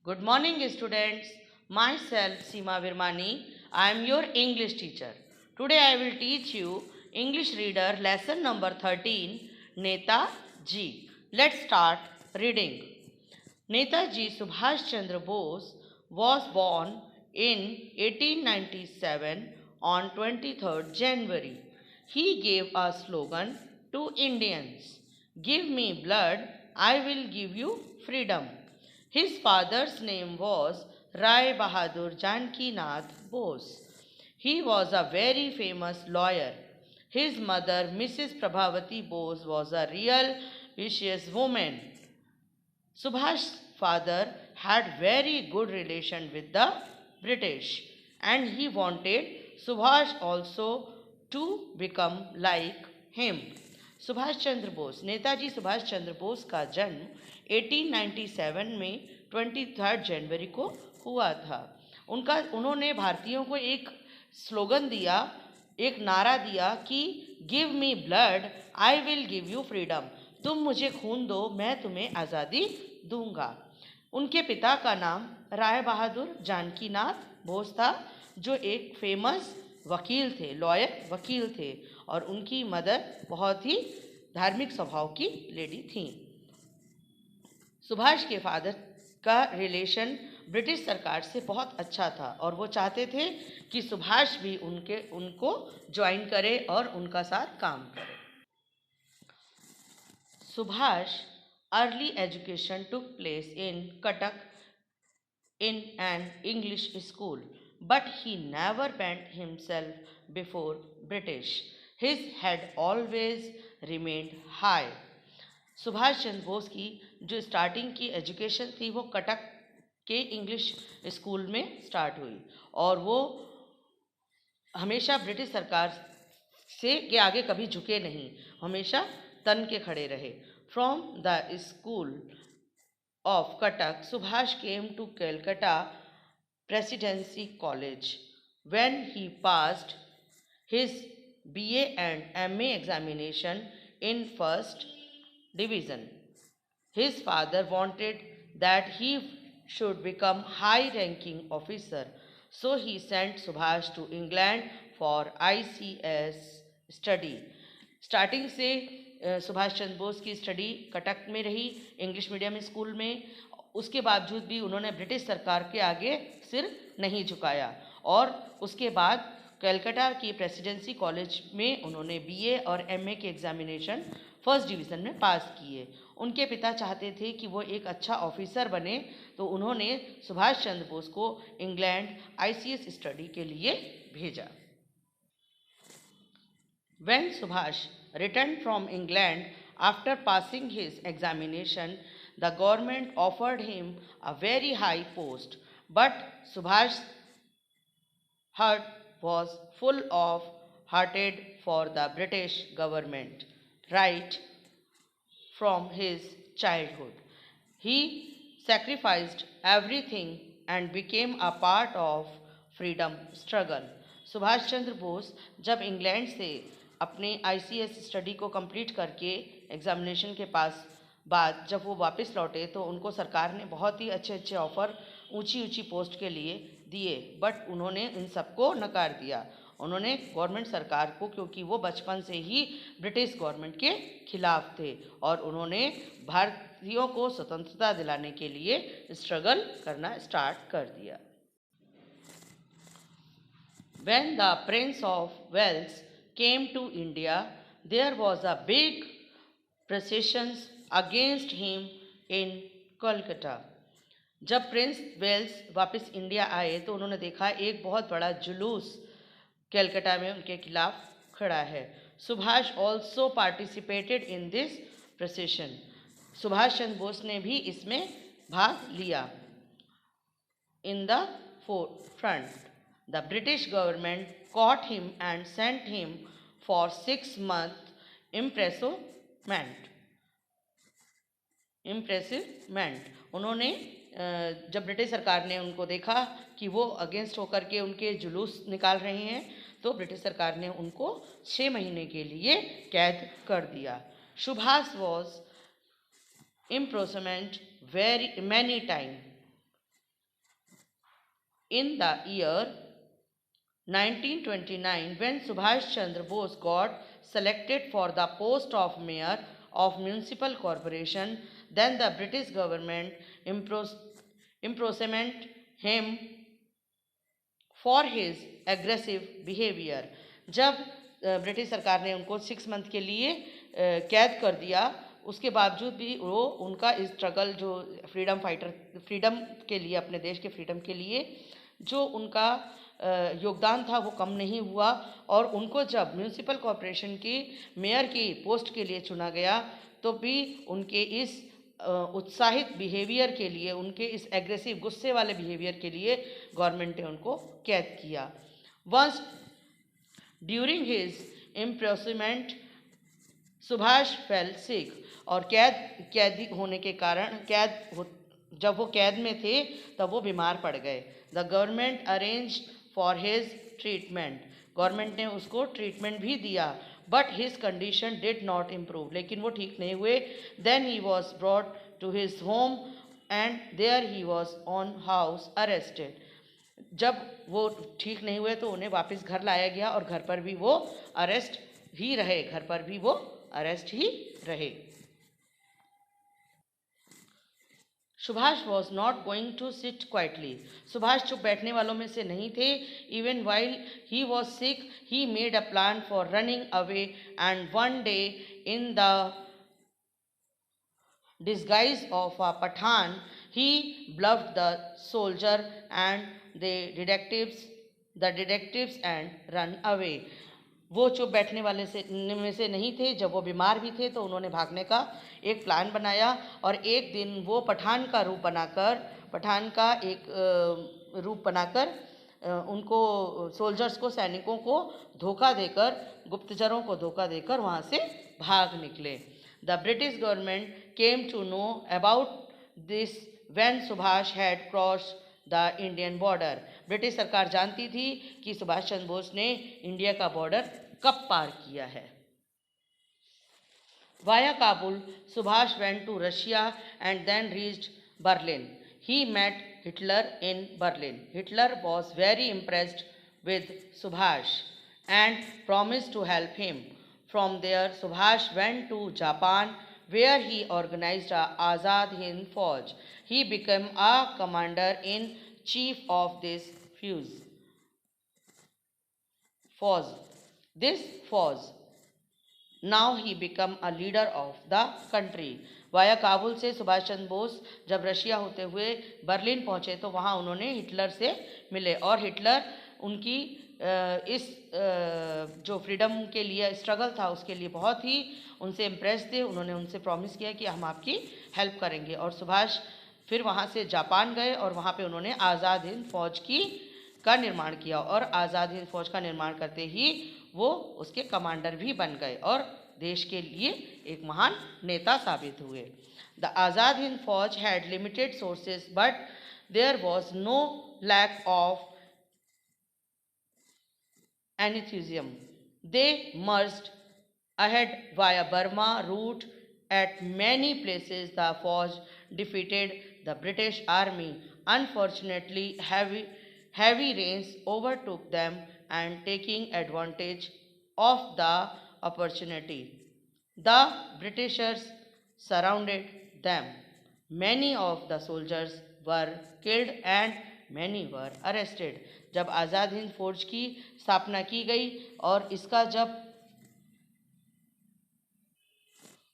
Good morning, students. Myself, Seema Virmani. I am your English teacher. Today I will teach you English Reader lesson number 13, Neta Ji. Let's start reading. Netaji Subhash Chandra Bose was born in 1897 on 23rd January. He gave a slogan to Indians: "Give me blood, I will give you freedom." His father's name was Rai Bahadur Janki Nath Bose. He was a very famous lawyer. His mother, Mrs. Prabhavati Bose, was a real vicious woman. Subhash's father had very good relation with the British, and he wanted Subhash also to become like him. Subhash Chandra Bose, Netaji Subhash Chandra Bose का जन्म 1897 में 23 जनवरी को हुआ था। उन्होंने भारतीयों को एक स्लोगन दिया, एक नारा दिया कि give me blood, I will give you freedom. तुम मुझे खून दो, मैं तुम्हें आज़ादी दूंगा। उनके पिता का नाम राय बहादुर जानकी नाथ बोस था, जो एक फेमस वकील थे, लॉयर वकील थे, और उनकी मदर बहुत ही धार्मिक स्वभाव की लेडी थी। सुभाष के फादर का रिलेशन ब्रिटिश सरकार से बहुत अच्छा था और वो चाहते थे कि सुभाष भी उनको ज्वाइन करे और उनका साथ काम करे। Subhash early education took place in Cuttack in an English school, but he never bent himself before British. His head always remained high. Subhash Chandra Bose की जो स्टार्टिंग की एजुकेशन थी वो कटक के इंग्लिश स्कूल में स्टार्ट हुई और वो हमेशा ब्रिटिश सरकार के आगे कभी झुके नहीं, हमेशा तन के खड़े रहे। From the school of Cuttack, Subhash came to Calcutta Presidency College. When he passed his BA and MA examination in first division, his father wanted that he should become high-ranking officer, so he sent Subhash to England for ICS study. Starting से सुभाष चंद्र बोस की study Cuttack में रही, English medium school में। उसके बावजूद भी उन्होंने British सरकार के आगे सिर नहीं झुकाया और उसके बाद कलकत्ता की प्रेसिडेंसी कॉलेज में उन्होंने बीए और एमए के एग्जामिनेशन फर्स्ट डिवीज़न में पास किए। उनके पिता चाहते थे कि वो एक अच्छा ऑफिसर बने, तो उन्होंने सुभाष चंद्र बोस को इंग्लैंड आईसीएस स्टडी के लिए भेजा। When Subhash returned from England after passing his examination, the government offered him a very high post, but Subhash's heart was full of hatred for the British government right from his childhood. He sacrificed everything and became a part of freedom struggle. Subhash Chandra Bose जब England से अपने ICS study को complete करके examination के बाद जब वो वापस लौटे तो उनको सरकार ने बहुत ही अच्छे अच्छे ऑफ़र ऊंची ऊंची पोस्ट के लिए दिए, बट उन्होंने इन सबको नकार दिया। उन्होंने गवर्नमेंट सरकार को, क्योंकि वो बचपन से ही ब्रिटिश गवर्नमेंट के खिलाफ थे और उन्होंने भारतीयों को स्वतंत्रता दिलाने के लिए स्ट्रगल करना स्टार्ट कर दिया। When the Prince of Wales came to India, there was a big procession against him in Kolkata. जब प्रिंस वेल्स वापस इंडिया आए तो उन्होंने देखा एक बहुत बड़ा जुलूस कलकत्ता में उनके खिलाफ खड़ा है। Subhash also participated in this procession. Subhash Chandra Bose ने भी इसमें भाग लिया। In the front, the British government caught him and sent him for 6 months imprisonment. उन्होंने जब ब्रिटिश सरकार ने उनको देखा कि वो अगेंस्ट होकर के उनके जुलूस निकाल रहे हैं, तो ब्रिटिश सरकार ने उनको 6 महीने के लिए कैद कर दिया। Subhash was imprisoned very many times In the year 1929, when Subhash Chandra Bose got selected for the post of mayor of municipal corporation, then the British government imprisoned him for his aggressive behaviour. जब British सरकार ने उनको 6 month के लिए कैद कर दिया, उसके बावजूद भी वो उनका स्ट्रगल जो फ्रीडम के लिए, अपने देश के फ्रीडम के लिए जो उनका योगदान था वो कम नहीं हुआ। और उनको जब म्यूनिसिपल कॉरपोरेशन की मेयर की पोस्ट के लिए चुना गया तो भी उनके इस उत्साहित बिहेवियर के लिए, उनके इस एग्रेसिव गुस्से वाले बिहेवियर के लिए गवर्नमेंट ने उनको कैद किया। Once during his imprisonment Subhash fell sick, और कैदी होने के कारण जब वो कैद में थे तब वो बीमार पड़ गए। The government arrange for his treatment, government ने उसको ट्रीटमेंट भी दिया, but his condition did not improve, लेकिन वो ठीक नहीं हुए। Then he was brought to his home and there he was on house arrested. जब वो ठीक नहीं हुए तो उन्हें वापस घर लाया गया और घर पर भी वो अरेस्ट ही रहे। Subhash was not going to sit quietly, Subhash चुप बैठने वालों में से नहीं थे। Even while he was sick he made a plan for running away, and one day in the disguise of a Pathan, he bluffed the soldier and the detectives and run away. वो चुप बैठने वाले में से नहीं थे। जब वो बीमार भी थे तो उन्होंने भागने का एक प्लान बनाया, और एक दिन वो पठान का एक रूप बनाकर उनको सोल्जर्स को, सैनिकों को धोखा देकर, गुप्तचरों को धोखा देकर वहाँ से भाग निकले। The British government came to know about this when Subhash had crossed the Indian border. British सरकार जानती थी कि सुभाष चंद्र बोस ने इंडिया का बॉर्डर कब पार किया है। Via Kabul, Subhash went to Russia and then reached Berlin. He met Hitler in Berlin. Hitler was very impressed with Subhash and promised to help him. From there, Subhash went to Japan, where he organized a Azad Hind Fauj. He became a commander-in-chief of this fauj. Now he became a leader of the country. Via Kabul से सुभाष चंद्र बोस जब Russia होते हुए Berlin पहुंचे तो वहां उन्होंने Hitler से मिले, और हिटलर उनकी इस जो फ्रीडम के लिए स्ट्रगल था उसके लिए बहुत ही उनसे इम्प्रेस थे। उन्होंने उनसे प्रॉमिस किया कि हम आपकी हेल्प करेंगे, और सुभाष फिर वहाँ से जापान गए और वहाँ पे उन्होंने आज़ाद हिंद फौज का निर्माण किया, और आज़ाद हिंद फौज का निर्माण करते ही वो उसके कमांडर भी बन गए और देश के लिए एक महान नेता साबित हुए। The Azad Hind Fauj had limited sources, but there was no lack of enthusiasm. They marched ahead via Burma route. At many places the Fauj defeated the British army. Unfortunately, heavy rains overtook them, and taking advantage of the opportunity, the Britishers surrounded them. Many of the soldiers were killed and many were arrested. जब आज़ाद हिंद फौज की स्थापना की गई और इसका जब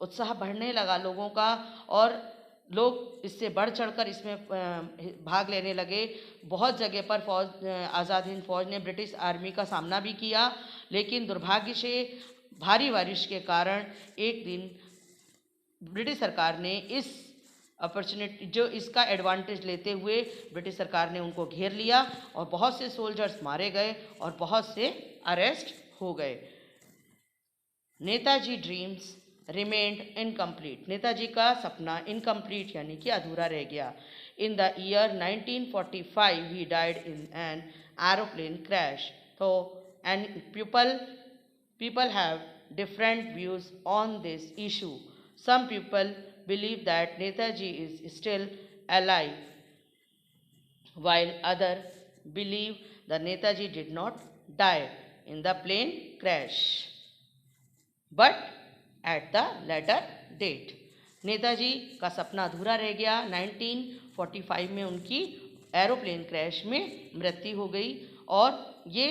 उत्साह बढ़ने लगा लोगों का, और लोग इससे बढ़ चढ़कर इसमें भाग लेने लगे, बहुत जगह पर आज़ाद हिंद फौज ने ब्रिटिश आर्मी का सामना भी किया, लेकिन दुर्भाग्य से भारी बारिश के कारण एक दिन ब्रिटिश सरकार ने इस अपॉर्चुनिटी, जो इसका एडवांटेज लेते हुए ब्रिटिश सरकार ने उनको घेर लिया, और बहुत से सोल्जर्स मारे गए और बहुत से अरेस्ट हो गए। Netaji dreams remained incomplete, Netaji का सपना इनकम्प्लीट यानी कि अधूरा रह गया। In the year 1945 he died in an aeroplane crash. तो and people have different views on this issue. Some people believe that Netaji is still alive, while others believe the Netaji did not die in the plane crash, but at the later date. Netaji का सपना अधूरा रह गया। 1945 में उनकी aeroplane crash में मृत्यु हो गई और ये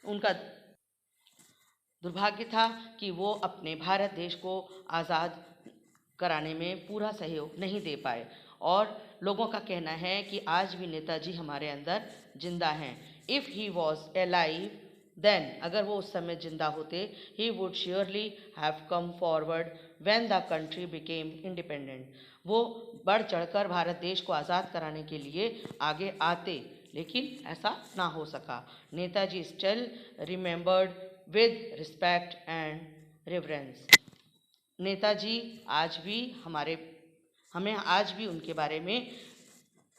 उनका दुर्भाग्य था कि वो अपने भारत देश को आज़ाद कराने में पूरा सहयोग नहीं दे पाए। और लोगों का कहना है कि आज भी नेताजी हमारे अंदर जिंदा हैं। If he was alive then, अगर वो उस समय जिंदा होते, he would surely have come forward when the country became independent. वो बढ़ चढ़कर भारत देश को आज़ाद कराने के लिए आगे आते, लेकिन ऐसा ना हो सका। Netaji still remembered with respect and reverence. Netaji आज भी हमें आज भी उनके बारे में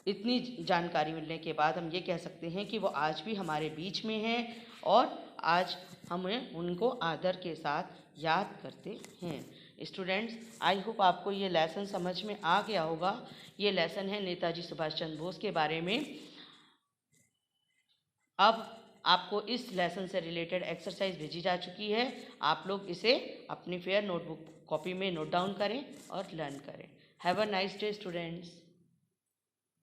इतनी जानकारी मिलने के बाद हम ये कह सकते हैं कि वो आज भी हमारे बीच में हैं और आज हमें उनको आदर के साथ याद करते हैं। स्टूडेंट्स, आई होप आपको ये लेसन समझ में आ गया होगा। ये लेसन है नेताजी सुभाष चंद्र बोस के बारे में। अब आपको इस लेसन से रिलेटेड एक्सरसाइज भेजी जा चुकी है। आप लोग इसे अपनी फेयर नोटबुक कॉपी में नोट डाउन करें और लर्न करें। Have a nice day students.